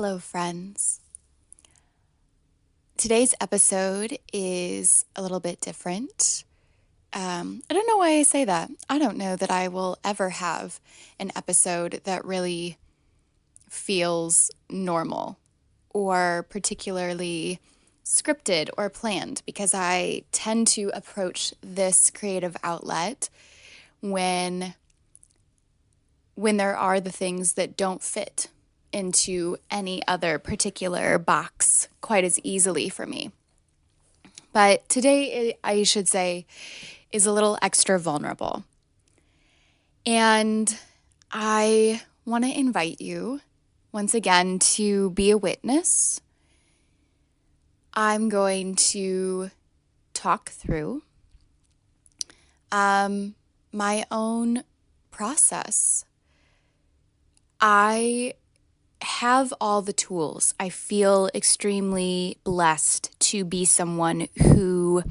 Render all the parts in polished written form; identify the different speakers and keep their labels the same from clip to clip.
Speaker 1: Hello, friends. Today's episode is a little bit different. I don't know why I say that. I don't know that I will ever have an episode that really feels normal or particularly scripted or planned because I tend to approach this creative outlet when there are the things that don't fit into any other particular box quite as easily for me. But today, I should say, is a little extra vulnerable. And I want to invite you once again to be a witness. I'm going to talk through my own process. I have all the tools. I feel extremely blessed to be someone who,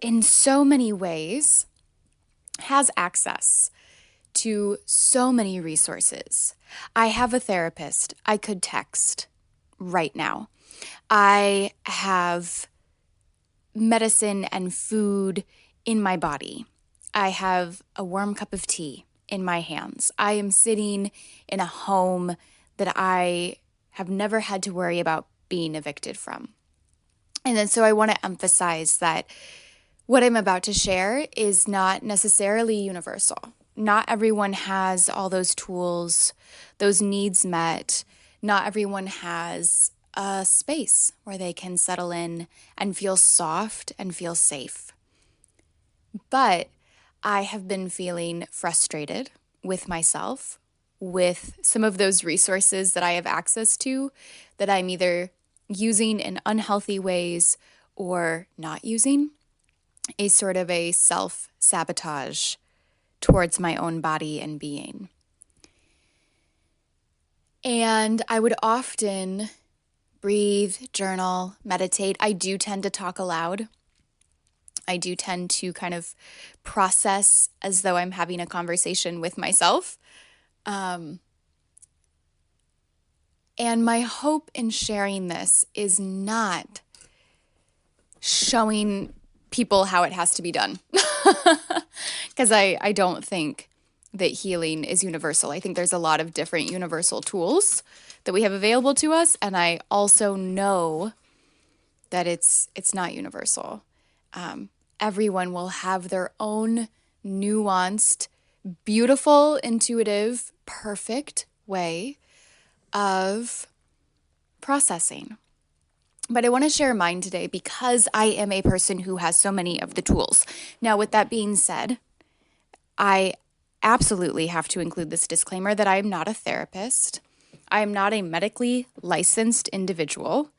Speaker 1: in so many ways, has access to so many resources. I have a therapist I could text right now. I have medicine and food in my body. I have a warm cup of tea in my hands. I am sitting in a home that I have never had to worry about being evicted from. And then so I want to emphasize that what I'm about to share is not necessarily universal. Not everyone has all those tools, those needs met. Not everyone has a space where they can settle in and feel soft and feel safe. But I have been feeling frustrated with myself, with some of those resources that I have access to that I'm either using in unhealthy ways or not using, a sort of a self-sabotage towards my own body and being. And I would often breathe, journal, meditate. I do tend to talk aloud. I do tend to kind of process as though I'm having a conversation with myself. And my hope in sharing this is not showing people how it has to be done. Because I don't think that healing is universal. I think there's a lot of different universal tools that we have available to us. And I also know that it's not universal. Everyone will have their own nuanced, beautiful, intuitive, perfect way of processing. But I want to share mine today because I am a person who has so many of the tools. Now, with that being said, I absolutely have to include this disclaimer that I am not a therapist. I am not a medically licensed individual.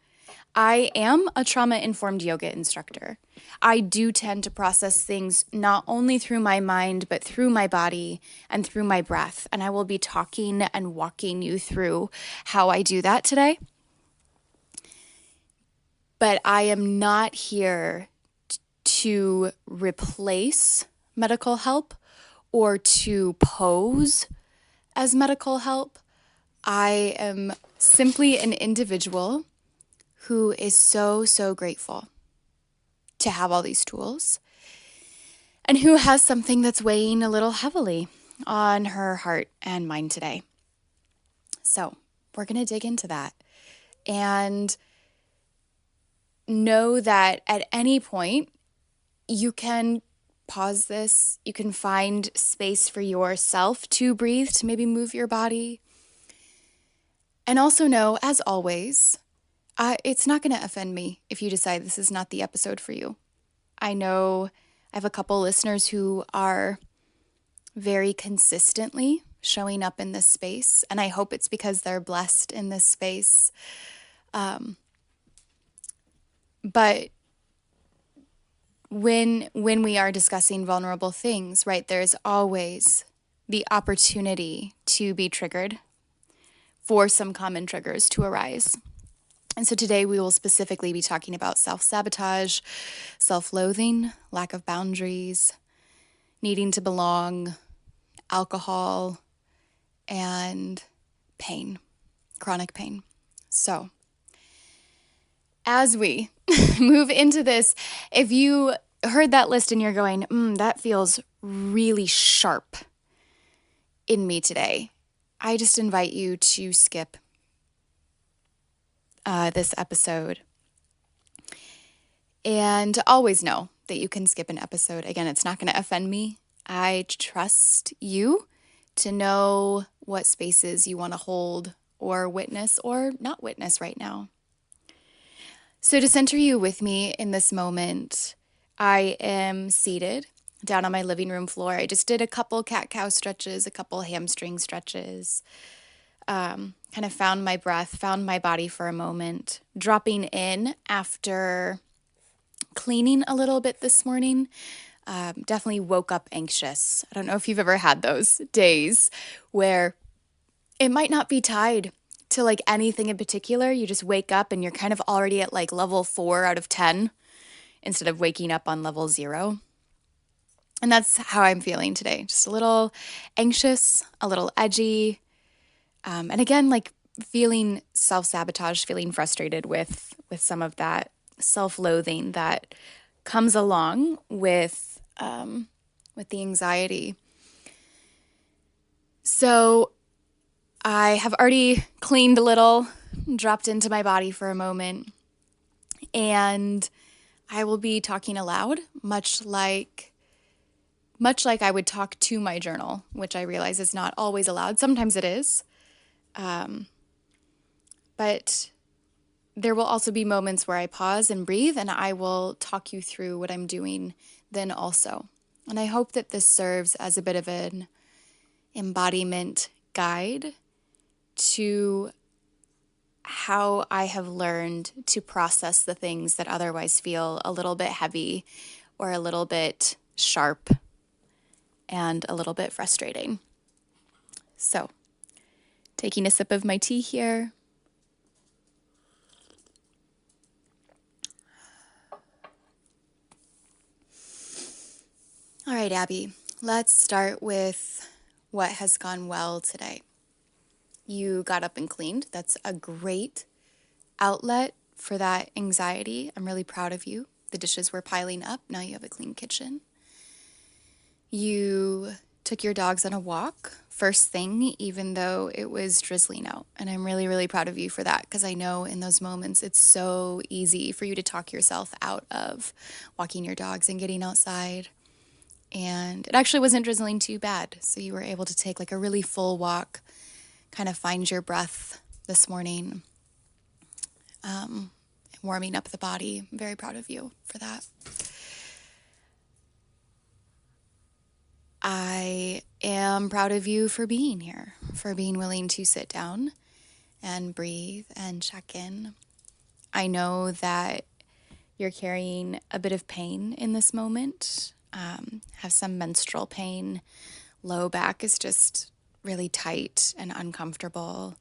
Speaker 1: I am a trauma-informed yoga instructor. I do tend to process things not only through my mind, but through my body and through my breath. And I will be talking and walking you through how I do that today. But I am not here to replace medical help or to pose as medical help. I am simply an individual who is so, so grateful to have all these tools and who has something that's weighing a little heavily on her heart and mind today. So we're going to dig into that and know that at any point you can pause this. You can find space for yourself to breathe, to maybe move your body. And also know, as always, it's not going to offend me if you decide this is not the episode for you. I know I have a couple listeners who are very consistently showing up in this space, and I hope it's because they're blessed in this space. But when we are discussing vulnerable things, right, there's always the opportunity to be triggered, for some common triggers to arise. And so today we will specifically be talking about self-sabotage, self-loathing, lack of boundaries, needing to belong, alcohol, and pain. chronic pain. So, as we move into this, if you heard that list and you're going, that feels really sharp in me today, I just invite you to skip this episode and always know that you can skip an episode. Again, it's not going to offend me. I trust you to know what spaces you want to hold or witness or not witness right now. So to center you with me in this moment, I am seated down on my living room floor. I just did a couple cat-cow stretches, a couple hamstring stretches, kind of found my breath, found my body for a moment, dropping in after cleaning a little bit this morning. Definitely woke up anxious. I don't know if you've ever had those days where it might not be tied to like anything in particular. You just wake up and you're kind of already at like level 4 out of 10 instead of waking up on level 0. And that's how I'm feeling today. Just a little anxious, a little edgy. And again, like feeling self-sabotage, feeling frustrated with some of that self-loathing that comes along with the anxiety. So I have already cleaned a little, dropped into my body for a moment, and I will be talking aloud, much like I would talk to my journal, which I realize is not always allowed. Sometimes it is. But there will also be moments where I pause and breathe, and I will talk you through what I'm doing then also. And I hope that this serves as a bit of an embodiment guide to how I have learned to process the things that otherwise feel a little bit heavy or a little bit sharp and a little bit frustrating. So, taking a sip of my tea here. All right, Abby, let's start with what has gone well today. You got up and cleaned. That's a great outlet for that anxiety. I'm really proud of you. The dishes were piling up. Now you have a clean kitchen. You took your dogs on a walk first thing, even though it was drizzling out. And I'm really, really proud of you for that, because I know in those moments it's so easy for you to talk yourself out of walking your dogs and getting outside. And it actually wasn't drizzling too bad. So you were able to take like a really full walk, kind of find your breath this morning, warming up the body. I'm very proud of you for that. I am proud of you for being here, for being willing to sit down and breathe and check in. I know that you're carrying a bit of pain in this moment, have some menstrual pain. Low back is just really tight and uncomfortable.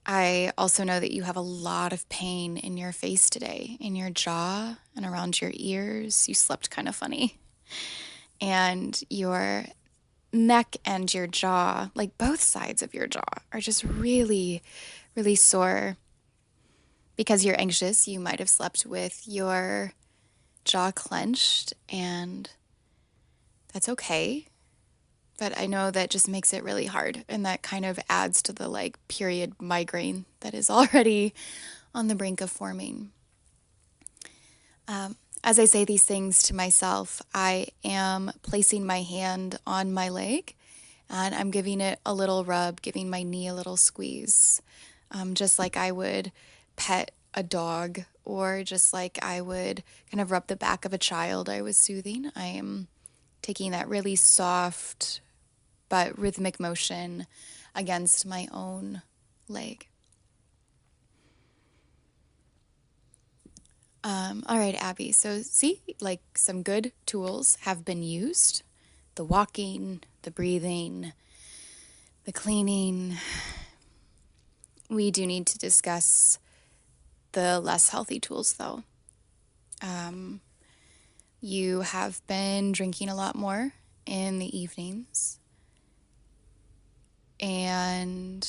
Speaker 1: I also know that you have a lot of pain in your face today, in your jaw and around your ears. You slept kind of funny. And your neck and your jaw, like both sides of your jaw, are just really, really sore. Because you're anxious, you might have slept with your jaw clenched, and that's okay. But I know that just makes it really hard, and that kind of adds to the like period migraine that is already on the brink of forming. As I say these things to myself, I am placing my hand on my leg and I'm giving it a little rub, giving my knee a little squeeze, just like I would pet a dog, or just like I would kind of rub the back of a child I was soothing. I am taking that really soft but rhythmic motion against my own leg. All right, Abby. So see, like some good tools have been used. The walking, the breathing, the cleaning. We do need to discuss the less healthy tools, though. You have been drinking a lot more in the evenings. And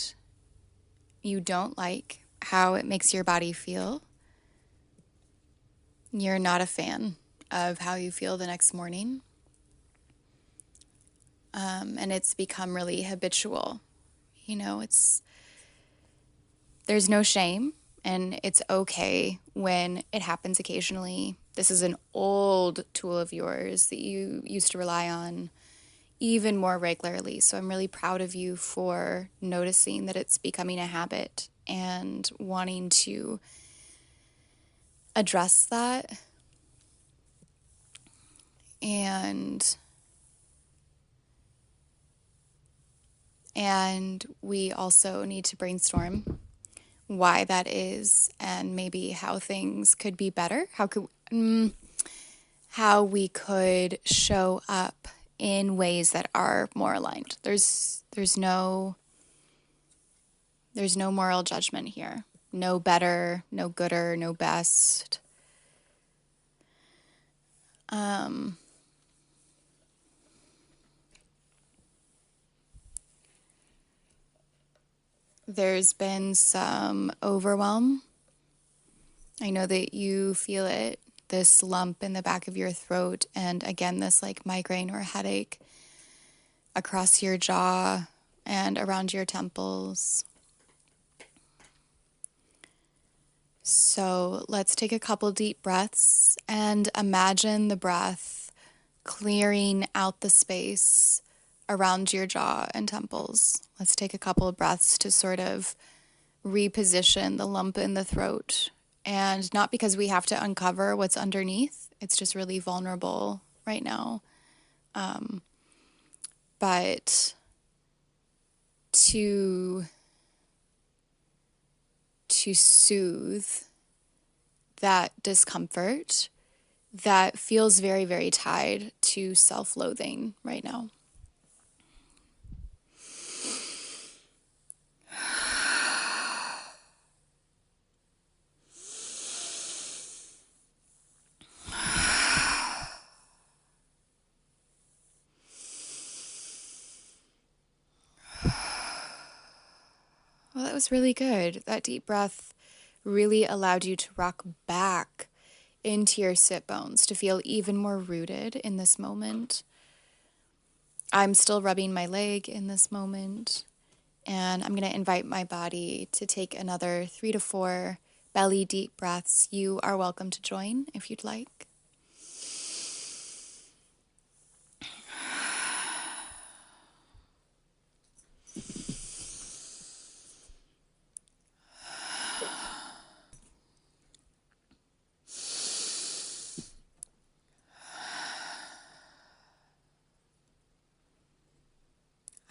Speaker 1: you don't like how it makes your body feel. You're not a fan of how you feel the next morning. And it's become really habitual. There's no shame, and it's okay when it happens occasionally. This is an old tool of yours that you used to rely on even more regularly. So I'm really proud of you for noticing that it's becoming a habit and wanting to address that. And we also need to brainstorm why that is and maybe how things could be better. How we could show up in ways that are more aligned. There's no moral judgment here. No better, no gooder, no best. There's been some overwhelm. I know that you feel it, this lump in the back of your throat, and again, this like migraine or headache across your jaw and around your temples. So let's take a couple deep breaths and imagine the breath clearing out the space around your jaw and temples. Let's take a couple of breaths to sort of reposition the lump in the throat. And not because we have to uncover what's underneath, it's just really vulnerable right now. But to soothe that discomfort that feels very, very tied to self-loathing right now. Well, that was really good. That deep breath really allowed you to rock back into your sit bones to feel even more rooted in this moment. I'm still rubbing my leg in this moment, and I'm going to invite my body to take another 3 to 4 belly deep breaths. You are welcome to join if you'd like.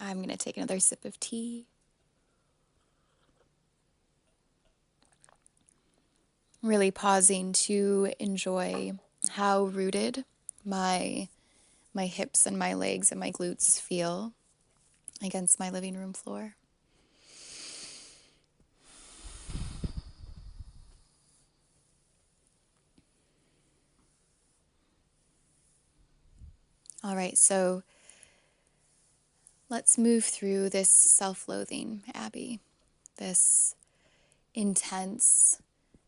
Speaker 1: I'm going to take another sip of tea. Really pausing to enjoy how rooted my hips and my legs and my glutes feel against my living room floor. All right, so let's move through this self-loathing, Abby, this intense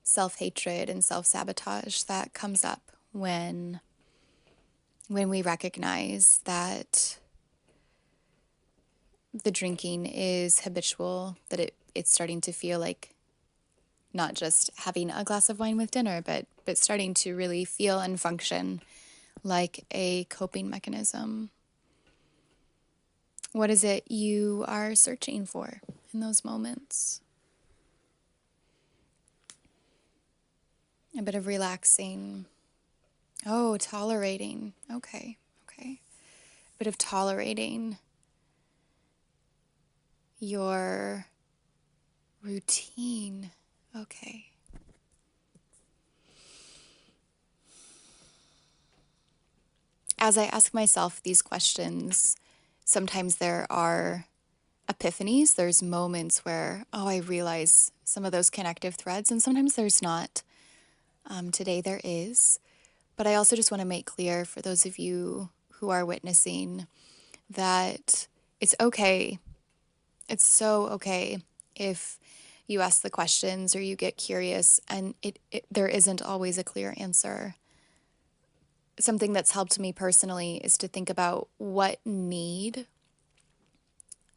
Speaker 1: self-hatred and self-sabotage that comes up when we recognize that the drinking is habitual, that it's starting to feel like not just having a glass of wine with dinner, but starting to really feel and function like a coping mechanism. What is it you are searching for in those moments? A bit of relaxing. Oh, tolerating. Okay. A bit of tolerating your routine. Okay. As I ask myself these questions, sometimes there are epiphanies. There's moments where, I realize some of those connective threads, and sometimes there's not. Today there is. But I also just want to make clear for those of you who are witnessing that it's okay. It's so okay if you ask the questions or you get curious, and there isn't always a clear answer. Something that's helped me personally is to think about what need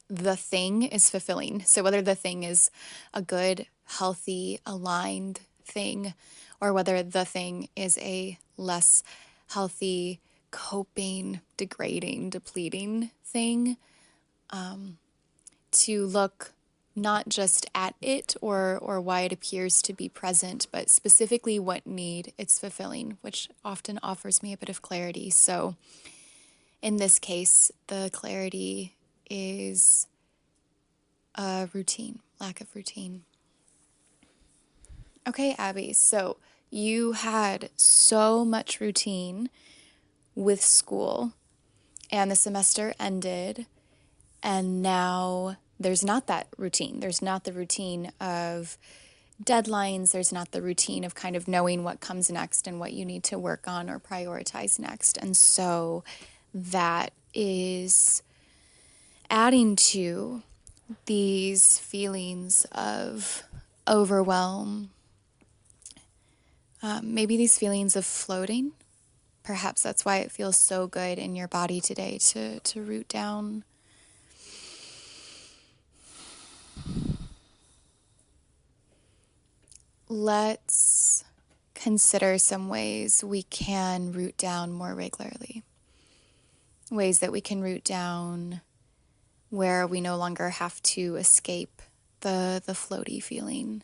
Speaker 1: the thing is fulfilling. So whether the thing is a good, healthy, aligned thing, or whether the thing is a less healthy, coping, degrading, depleting thing, to look not just at it or why it appears to be present, but specifically what need it's fulfilling, which often offers me a bit of clarity. So in this case, the clarity is a routine, lack of routine. Okay, Abby, so you had so much routine with school, and the semester ended, and now there's not that routine. There's not the routine of deadlines. There's not the routine of kind of knowing what comes next and what you need to work on or prioritize next. And so that is adding to these feelings of overwhelm, maybe these feelings of floating. Perhaps that's why it feels so good in your body today to root down. Let's consider some ways we can root down more regularly. Ways that we can root down where we no longer have to escape the floaty feeling.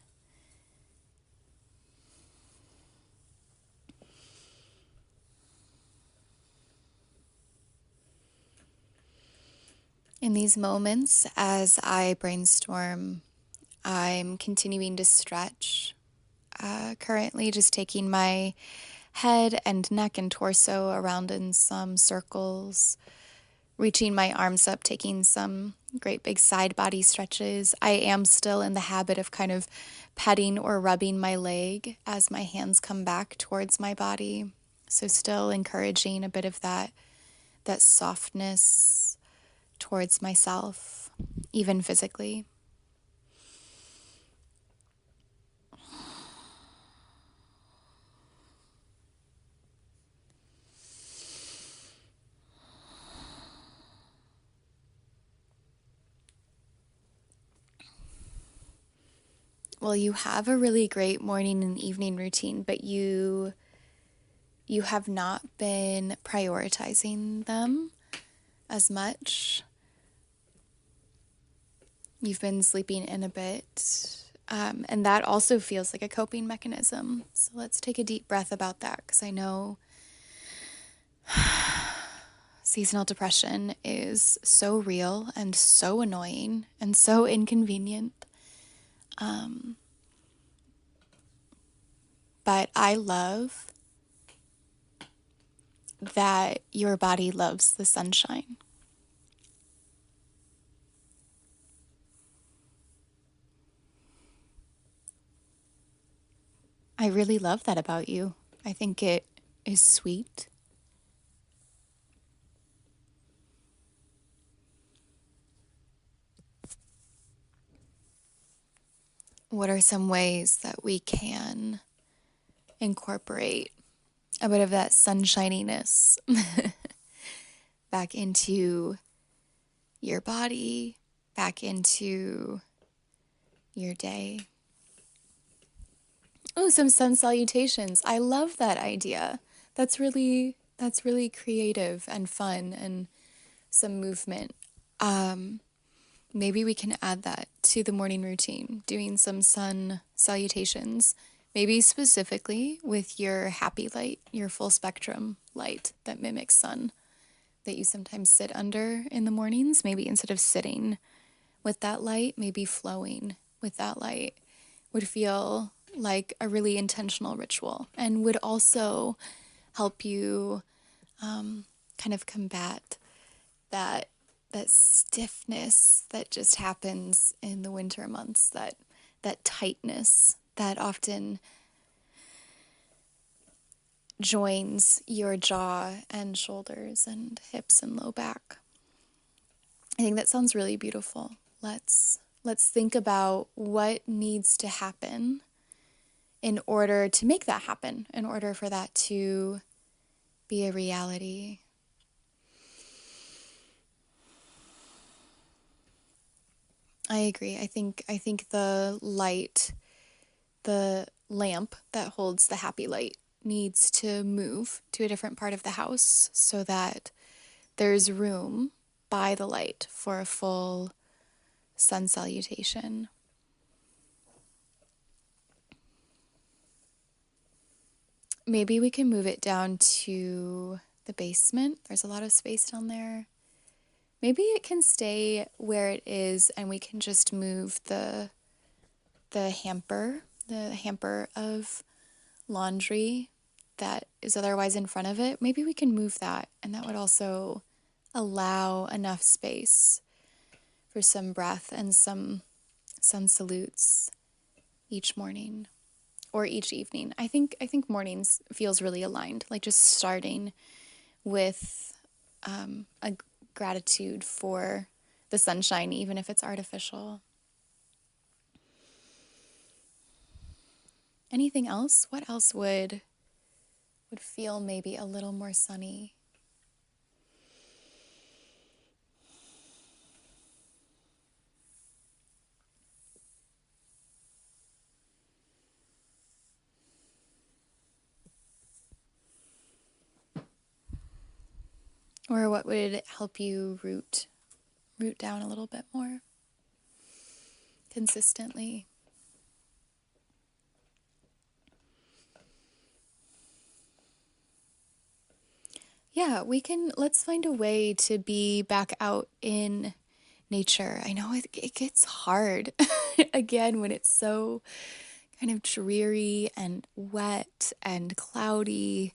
Speaker 1: In these moments, as I brainstorm, I'm continuing to stretch. Currently, just taking my head and neck and torso around in some circles, reaching my arms up, taking some great big side body stretches. I am still in the habit of kind of petting or rubbing my leg as my hands come back towards my body. So still encouraging a bit of that softness towards myself, even physically. Well, you have a really great morning and evening routine, but you have not been prioritizing them as much. You've been sleeping in a bit, and that also feels like a coping mechanism. So let's take a deep breath about that, because I know seasonal depression is so real and so annoying and so inconvenient. But I love that your body loves the sunshine. I really love that about you. I think it is sweet. What are some ways that we can incorporate a bit of that sunshininess back into your body, back into your day? Oh, some sun salutations. I love that idea. That's really creative and fun, and some movement. Maybe we can add that to the morning routine, doing some sun salutations, maybe specifically with your happy light, your full spectrum light that mimics sun that you sometimes sit under in the mornings. Maybe instead of sitting with that light, maybe flowing with that light would feel like a really intentional ritual, and would also help you kind of combat that stiffness that just happens in the winter months, that tightness that often joins your jaw and shoulders and hips and low back. I think that sounds really beautiful. Let's let's think about what needs to happen in order to make that happen, in order for that to be a reality. I agree. I think the light, the lamp that holds the happy light needs to move to a different part of the house so that there's room by the light for a full sun salutation. Maybe we can move it down to the basement. There's a lot of space down there. Maybe it can stay where it is and we can just move the hamper of laundry that is otherwise in front of it. Maybe we can move that, and that would also allow enough space for some breath and some sun salutes each morning or each evening. I think mornings feels really aligned, like just starting with a gratitude for the sunshine, even if it's artificial. Anything else? What else would feel maybe a little more sunny? Or what would help you root down a little bit more consistently? Yeah, let's find a way to be back out in nature. I know it gets hard again when it's so kind of dreary and wet and cloudy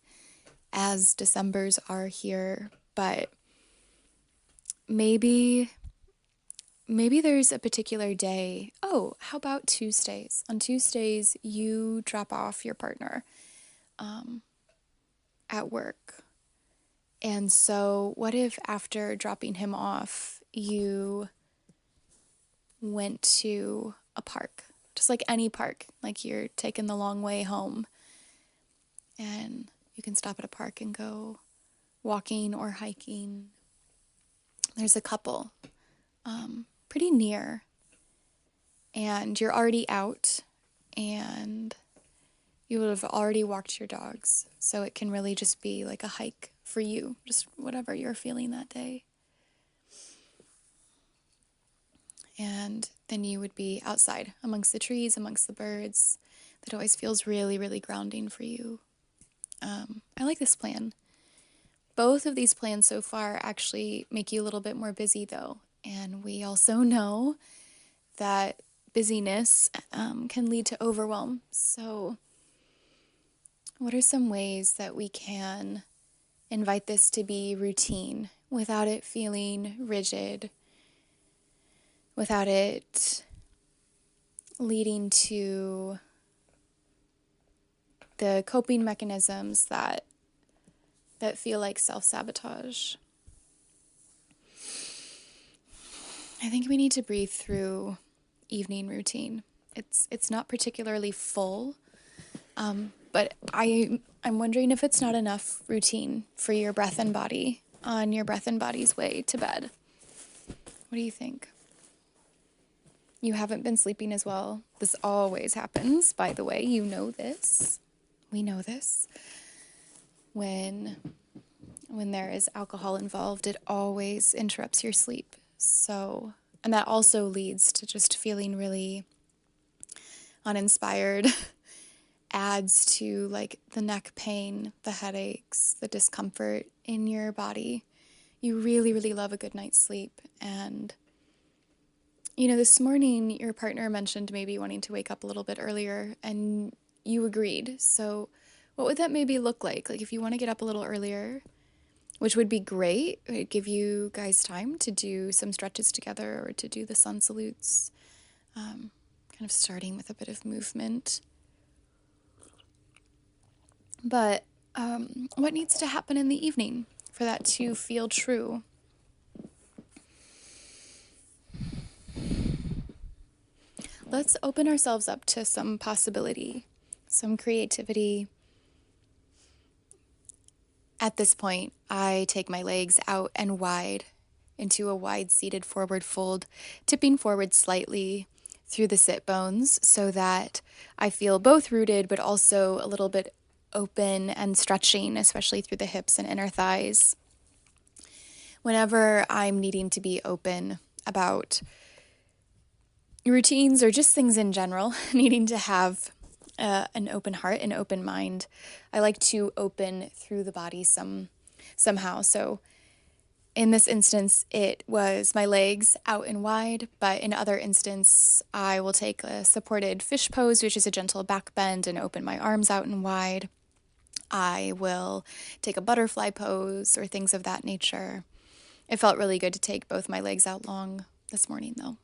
Speaker 1: as Decembers are here, but maybe there's a particular day. Oh, how about Tuesdays? On Tuesdays, you drop off your partner at work. And so, what if after dropping him off, you went to a park? Just like any park, like you're taking the long way home. And you can stop at a park and go walking or hiking. There's a couple pretty near, and you're already out, and you would have already walked your dogs. So it can really just be like a hike for you, just whatever you're feeling that day. And then you would be outside amongst the trees, amongst the birds. That always feels really, really grounding for you. I like this plan. Both of these plans so far actually make you a little bit more busy, though. And we also know that busyness can lead to overwhelm. So, what are some ways that we can invite this to be routine without it feeling rigid, without it leading to the coping mechanisms that feel like self-sabotage? I think we need to breathe through evening routine. It's not particularly full, but I'm wondering if it's not enough routine for your breath and body on your breath and body's way to bed. What do you think? You haven't been sleeping as well. This always happens, by the way. You know this. We know this. When there is alcohol involved, it always interrupts your sleep. So, and that also leads to just feeling really uninspired, adds to like the neck pain, the headaches, the discomfort in your body. You really, really love a good night's sleep. And, this morning your partner mentioned maybe wanting to wake up a little bit earlier, and you agreed. So what would that maybe look like? Like if you want to get up a little earlier, which would be great. It would give you guys time to do some stretches together or to do the sun salutes, kind of starting with a bit of movement. But what needs to happen in the evening for that to feel true? let's open ourselves up to some possibility, some creativity. At this point, I take my legs out and wide into a wide seated forward fold, tipping forward slightly through the sit bones so that I feel both rooted but also a little bit open and stretching, especially through the hips and inner thighs. Whenever I'm needing to be open about routines or just things in general, needing to have an open heart, an open mind, I like to open through the body somehow. So in this instance, it was my legs out and wide, but in other instance, I will take a supported fish pose, which is a gentle back bend, and open my arms out and wide. I will take a butterfly pose or things of that nature. It felt really good to take both my legs out long this morning, though.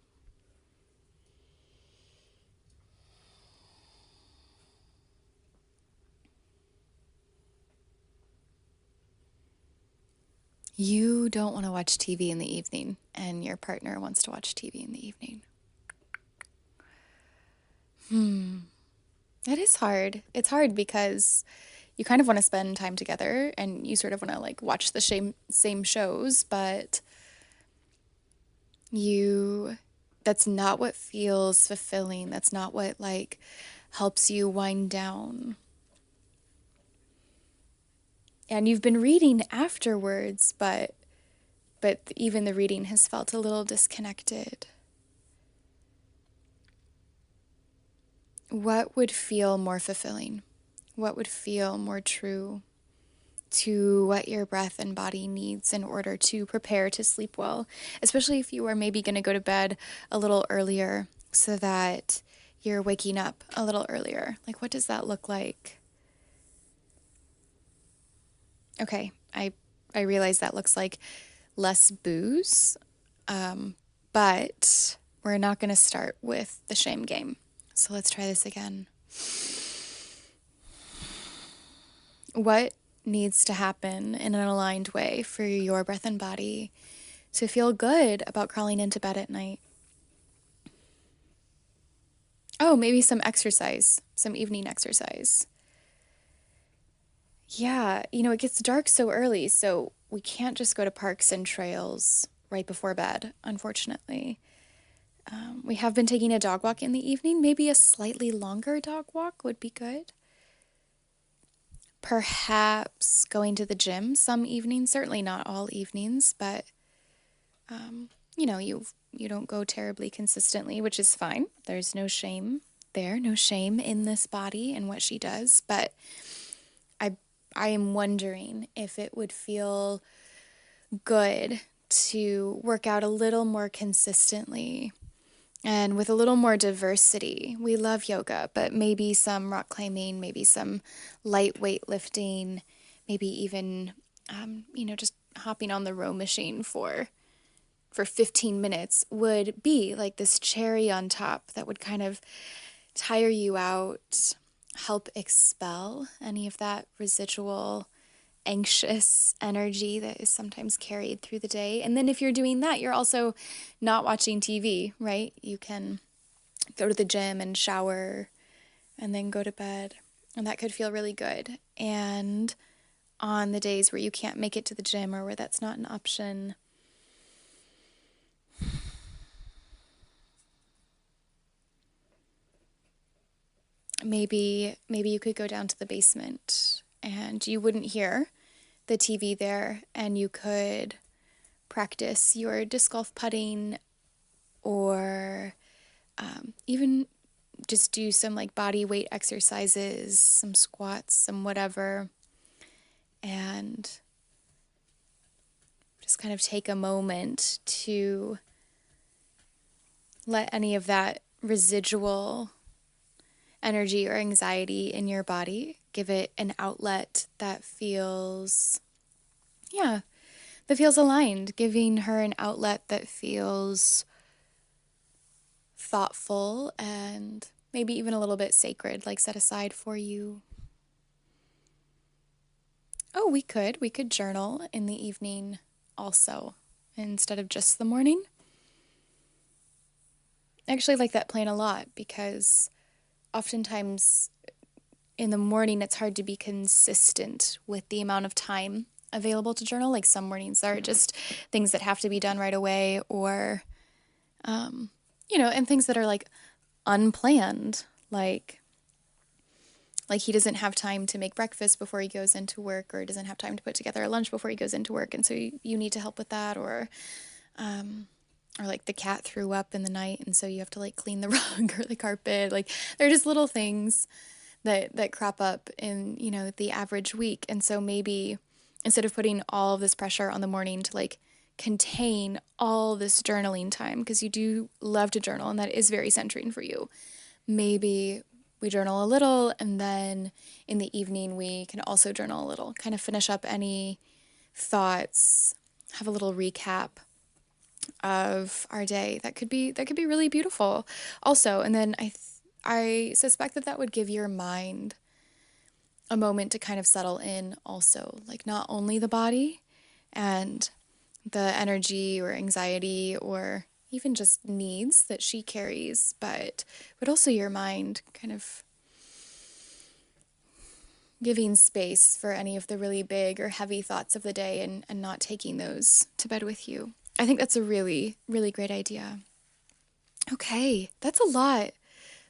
Speaker 1: You don't want to watch TV in the evening, and your partner wants to watch TV in the evening. It is hard. It's hard because you kind of want to spend time together and you sort of want to like watch the same shows, but that's not what feels fulfilling. That's not what like helps you wind down. And you've been reading afterwards, but even the reading has felt a little disconnected. What would feel more fulfilling? What would feel more true to what your breath and body needs in order to prepare to sleep well, especially if you are maybe going to go to bed a little earlier so that you're waking up a little earlier? Like, what does that look like? Okay, I realize that looks like less booze, but we're not going to start with the shame game. So let's try this again. What needs to happen in an aligned way for your breath and body to feel good about crawling into bed at night? Oh, maybe some exercise, some evening exercise. Yeah, it gets dark so early, so we can't just go to parks and trails right before bed, unfortunately. We have been taking a dog walk in the evening. Maybe a slightly longer dog walk would be good. Perhaps going to the gym some evenings, certainly not all evenings, but you don't go terribly consistently, which is fine. There's no shame there, no shame in this body and what she does, but I am wondering if it would feel good to work out a little more consistently and with a little more diversity. We love yoga, but maybe some rock climbing, maybe some lightweight lifting, maybe even, just hopping on the row machine for 15 minutes would be like this cherry on top that would kind of tire you out, help expel any of that residual anxious energy that is sometimes carried through the day. And then if you're doing that, you're also not watching TV, right? You can go to the gym and shower and then go to bed. And that could feel really good. And on the days where you can't make it to the gym or where that's not an option, maybe you could go down to the basement and you wouldn't hear the TV there, and you could practice your disc golf putting or even just do some like body weight exercises, some squats, some whatever, and just kind of take a moment to let any of that residual energy or anxiety in your body, give it an outlet that feels aligned, giving her an outlet that feels thoughtful and maybe even a little bit sacred, like set aside for you. Oh, we could journal in the evening also, instead of just the morning. I actually like that plan a lot because oftentimes in the morning it's hard to be consistent with the amount of time available to journal. Like some mornings are just things that have to be done right away, or, and things that are like unplanned, like he doesn't have time to make breakfast before he goes into work, or doesn't have time to put together a lunch before he goes into work, and so you need to help with that, or like the cat threw up in the night, and so you have to like clean the rug or the carpet. Like they're just little things that crop up in, the average week. And so maybe instead of putting all of this pressure on the morning to like contain all this journaling time, because you do love to journal and that is very centering for you, maybe we journal a little, and then in the evening we can also journal a little, kind of finish up any thoughts, have a little recap of our day. That could be really beautiful also. And then I suspect that would give your mind a moment to kind of settle in also, like not only the body and the energy or anxiety or even just needs that she carries, but also your mind, kind of giving space for any of the really big or heavy thoughts of the day, and not taking those to bed with you. I think that's a really, really great idea. Okay, that's a lot.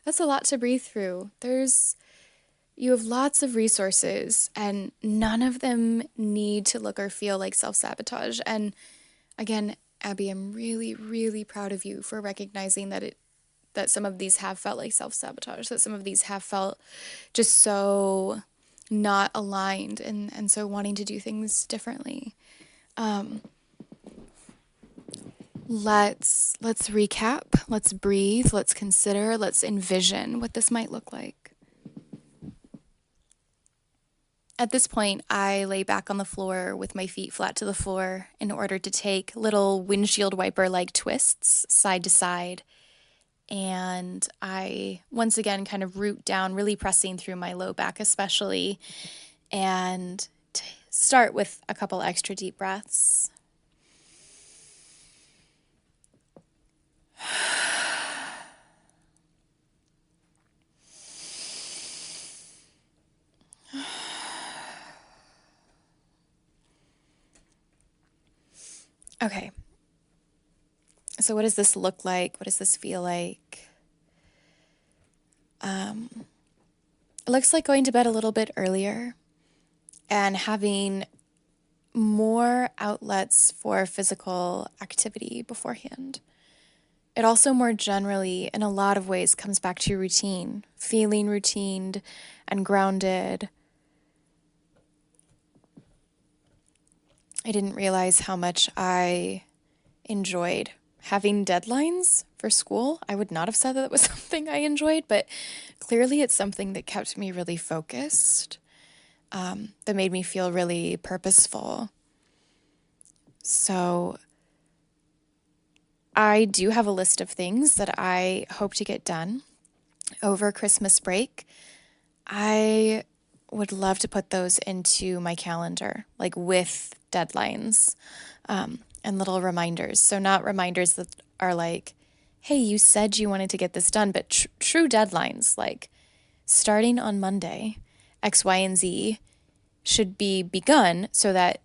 Speaker 1: That's a lot to breathe through. You have lots of resources, and none of them need to look or feel like self-sabotage. And again, Abby, I'm really, really proud of you for recognizing that some of these have felt like self-sabotage, that some of these have felt just so not aligned, and so wanting to do things differently. Let's recap, let's breathe, let's consider, let's envision what this might look like. At this point, I lay back on the floor with my feet flat to the floor in order to take little windshield wiper-like twists side to side. And I once again kind of root down, really pressing through my low back especially, and start with a couple extra deep breaths. Okay. So what does this look like? What does this feel like? It looks like going to bed a little bit earlier and having more outlets for physical activity beforehand. It also more generally, in a lot of ways, comes back to routine, feeling routined and grounded. I didn't realize how much I enjoyed having deadlines for school. I would not have said that was something I enjoyed, but clearly it's something that kept me really focused, that made me feel really purposeful. So I do have a list of things that I hope to get done over Christmas break. I would love to put those into my calendar, like with deadlines, and little reminders. So not reminders that are like, hey, you said you wanted to get this done, but true deadlines, like starting on Monday, X, Y, and Z should be begun so that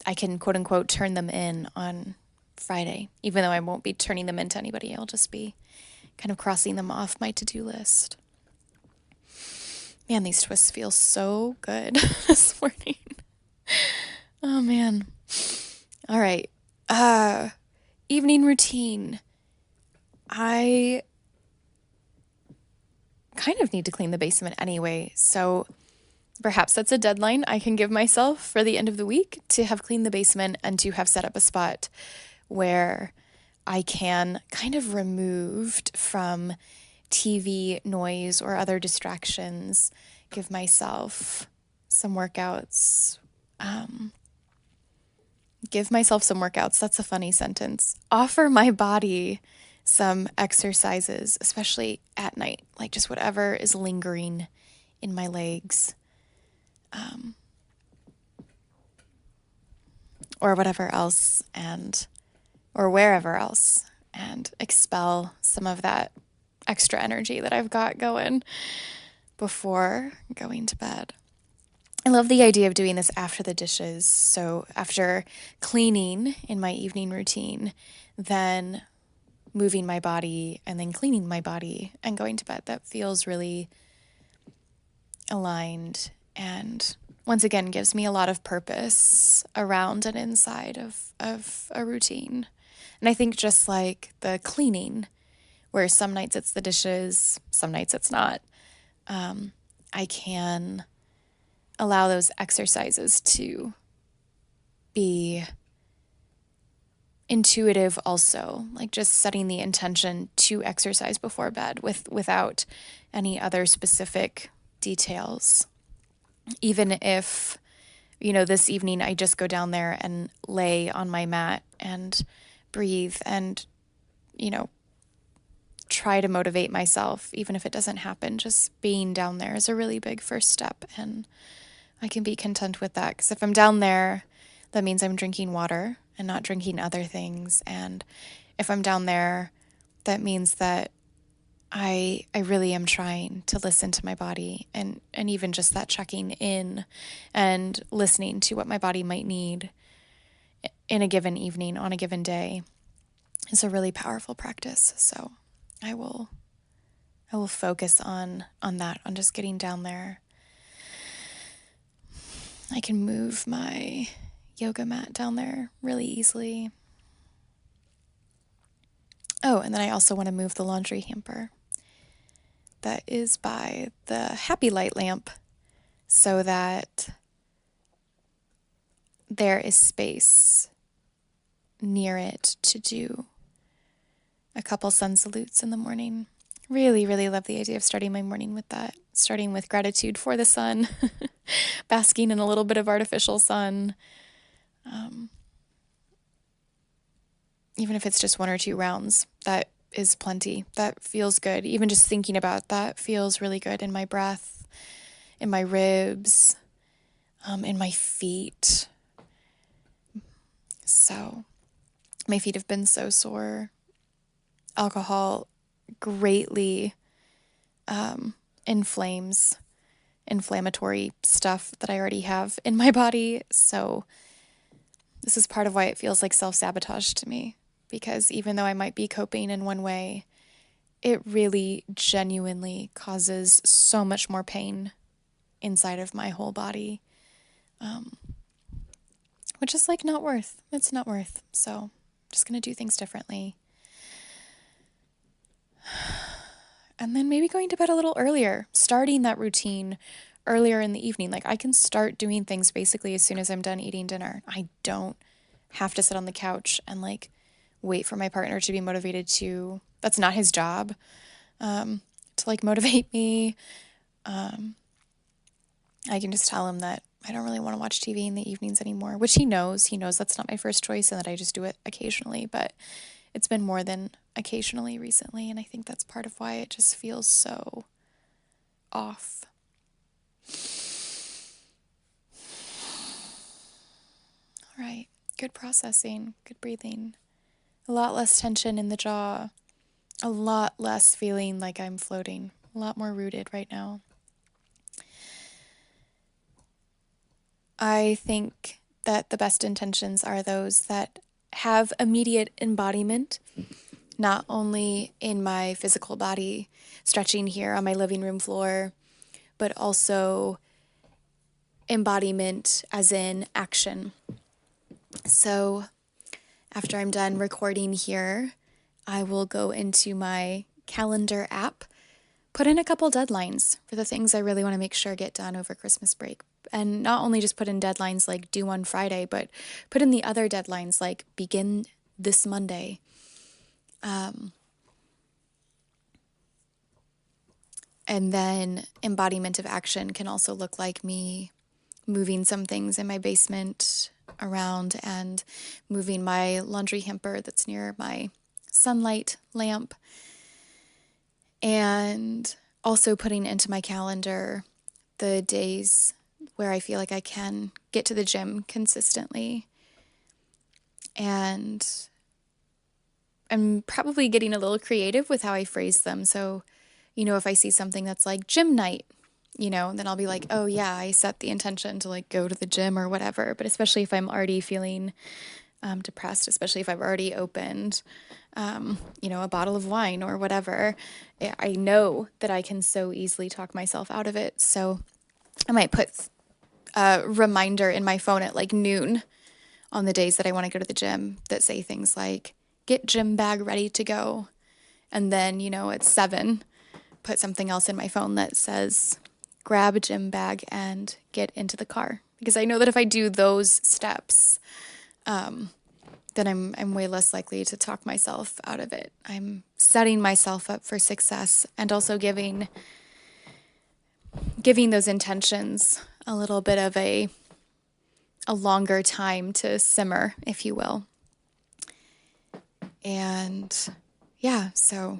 Speaker 1: I can quote unquote turn them in on Friday, even though I won't be turning them into anybody. I'll just be kind of crossing them off my to-do list. Man, these twists feel so good this morning. Oh, man. All right. Evening routine. I kind of need to clean the basement anyway, so perhaps that's a deadline I can give myself for the end of the week, to have cleaned the basement and to have set up a spot where I can, kind of removed from TV noise or other distractions, give myself some workouts. Give myself some workouts. That's a funny sentence. Offer my body some exercises, especially at night, like just whatever is lingering in my legs, or whatever else, or wherever else and expel some of that extra energy that I've got going before going to bed. I love the idea of doing this after the dishes. So after cleaning in my evening routine, then moving my body and then cleaning my body and going to bed. That feels really aligned and once again gives me a lot of purpose around and inside of a routine. And I think just like the cleaning, where some nights it's the dishes, some nights it's not, I can allow those exercises to be intuitive also, like just setting the intention to exercise before bed without any other specific details. Even if, this evening I just go down there and lay on my mat and breathe and, try to motivate myself, even if it doesn't happen, just being down there is a really big first step. And I can be content with that because if I'm down there, that means I'm drinking water and not drinking other things. And if I'm down there, that means that I really am trying to listen to my body and even just that checking in and listening to what my body might need in a given evening on a given day is a really powerful practice. So I will focus on that, on just getting down there. I can move my yoga mat down there really easily. Oh, and then I also want to move the laundry hamper that is by the happy light lamp so that there is space near it to do a couple sun salutes in the morning. Really, really love the idea of starting my morning with that. Starting with gratitude for the sun, basking in a little bit of artificial sun. Even if it's just 1 or 2 rounds, that is plenty. That feels good. Even just thinking about that feels really good in my breath, in my ribs, in my feet. So my feet have been so sore. Alcohol greatly inflames inflammatory stuff that I already have in my body. So this is part of why it feels like self-sabotage to me, because even though I might be coping in one way, it really genuinely causes so much more pain inside of my whole body, which is like not worth. It's not worth. So I'm just going to do things differently. And then maybe going to bed a little earlier, starting that routine earlier in the evening. Like I can start doing things basically as soon as I'm done eating dinner. I don't have to sit on the couch and like wait for my partner to be motivated to, that's not his job, to like motivate me. I can just tell him that I don't really want to watch TV in the evenings anymore, which he knows. He knows that's not my first choice and that I just do it occasionally, but it's been more than occasionally recently, and I think that's part of why it just feels so off. All right, good processing, good breathing. A lot less tension in the jaw, a lot less feeling like I'm floating, a lot more rooted right now. I think that the best intentions are those that have immediate embodiment, not only in my physical body, stretching here on my living room floor, but also embodiment as in action. So after I'm done recording here, I will go into my calendar app, put in a couple deadlines for the things I really want to make sure get done over Christmas break. And not only just put in deadlines like due on Friday, but put in the other deadlines like begin this Monday. And then embodiment of action can also look like me moving some things in my basement around and moving my laundry hamper that's near my sunlight lamp. And also putting into my calendar the days where I feel like I can get to the gym consistently and I'm probably getting a little creative with how I phrase them. So, if I see something that's like gym night, then I'll be like, oh yeah, I set the intention to like go to the gym or whatever. But especially if I'm already feeling depressed, especially if I've already opened, a bottle of wine or whatever, I know that I can so easily talk myself out of it. So I might put a reminder in my phone at like noon on the days that I want to go to the gym that say things like, get gym bag ready to go. And then, at 7, put something else in my phone that says, grab a gym bag and get into the car. Because I know that if I do those steps, then I'm way less likely to talk myself out of it. I'm setting myself up for success and also giving those intentions a little bit of a longer time to simmer, if you will. And yeah, so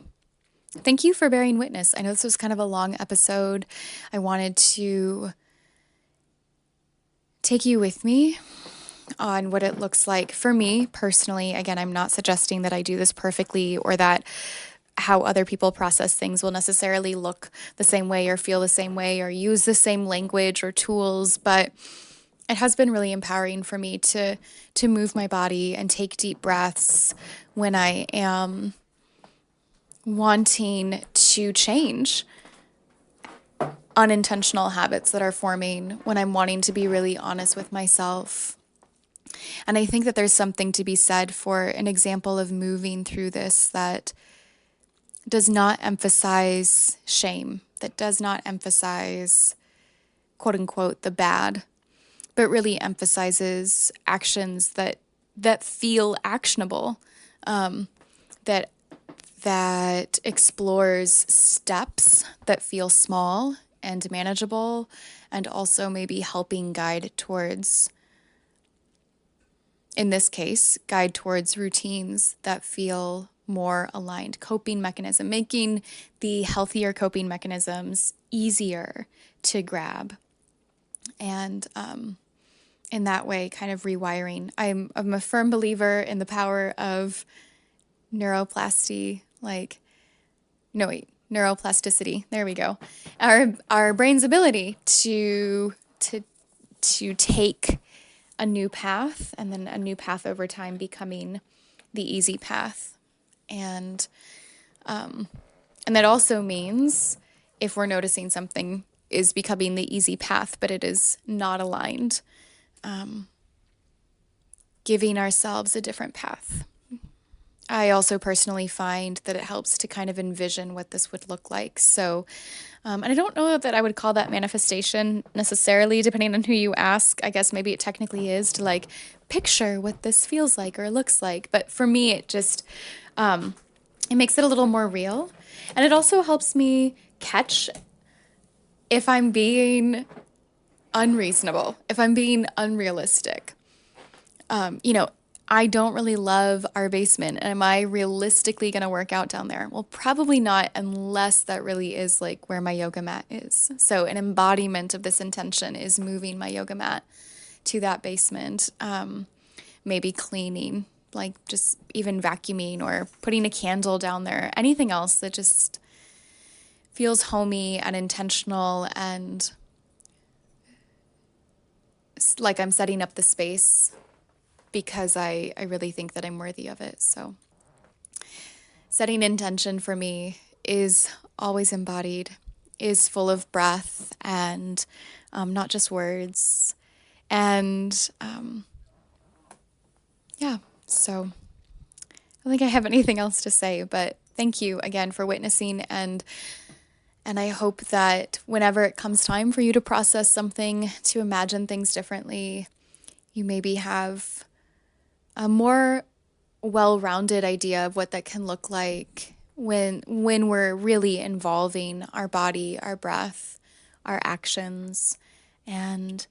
Speaker 1: thank you for bearing witness. I know this was kind of a long episode. I wanted to take you with me on what it looks like for me personally. Again, I'm not suggesting that I do this perfectly or that how other people process things will necessarily look the same way or feel the same way or use the same language or tools, but it has been really empowering for me to move my body and take deep breaths when I am wanting to change unintentional habits that are forming, when I'm wanting to be really honest with myself. And I think that there's something to be said for an example of moving through this that does not emphasize shame, that does not emphasize, quote unquote, the bad, but really emphasizes actions that feel actionable, that explores steps that feel small and manageable, and also maybe helping guide towards, in this case, guide towards routines that feel more aligned, coping mechanism, making the healthier coping mechanisms easier to grab. And in that way, kind of rewiring. I'm a firm believer in the power of neuroplasticity. There we go. Our brain's ability to take a new path, and then a new path over time becoming the easy path. And that also means if we're noticing something is becoming the easy path, but it is not aligned, giving ourselves a different path. I also personally find that it helps to kind of envision what this would look like. So, and I don't know that I would call that manifestation necessarily, depending on who you ask. I guess maybe it technically is to like picture what this feels like or looks like. But for me, it just, it makes it a little more real. And it also helps me catch if I'm being unreasonable, if I'm being unrealistic. I don't really love our basement. Am I realistically going to work out down there? Well, probably not, unless that really is like where my yoga mat is. So an embodiment of this intention is moving my yoga mat to that basement, maybe cleaning, like just even vacuuming or putting a candle down there, anything else that just feels homey and intentional and like I'm setting up the space because I really think that I'm worthy of it. So setting intention for me is always embodied, is full of breath and not just words. And so I don't think I have anything else to say, but thank you again for witnessing. And I hope that whenever it comes time for you to process something, to imagine things differently, you maybe have a more well-rounded idea of what that can look like when we're really involving our body, our breath, our actions. And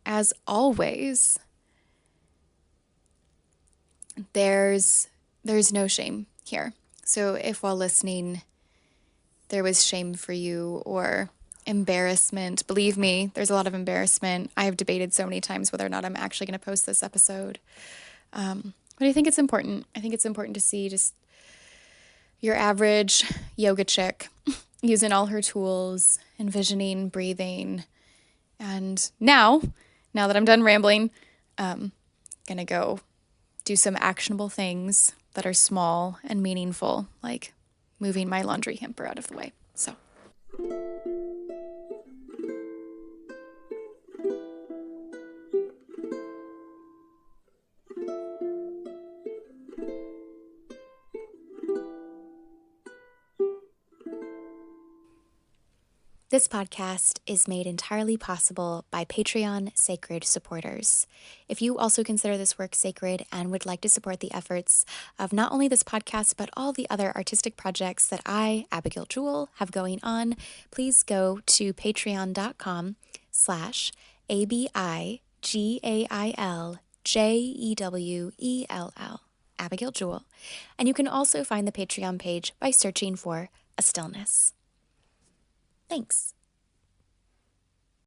Speaker 1: as always, there's no shame here. So if while listening there was shame for you or embarrassment, believe me, there's a lot of embarrassment. I have debated so many times whether or not I'm actually going to post this episode. But I think it's important. I think it's important to see just your average yoga chick using all her tools, envisioning, breathing. And now that I'm done rambling, gonna go do some actionable things that are small and meaningful, like moving my laundry hamper out of the way. So this podcast is made entirely possible by Patreon Sacred supporters. If you also consider this work sacred and would like to support the efforts of not only this podcast, but all the other artistic projects that I, Abigail Jewell, have going on, please go to patreon.com/ABIGAILJEWELL, Abigail Jewell. And you can also find the Patreon page by searching for A Stillness. Thanks.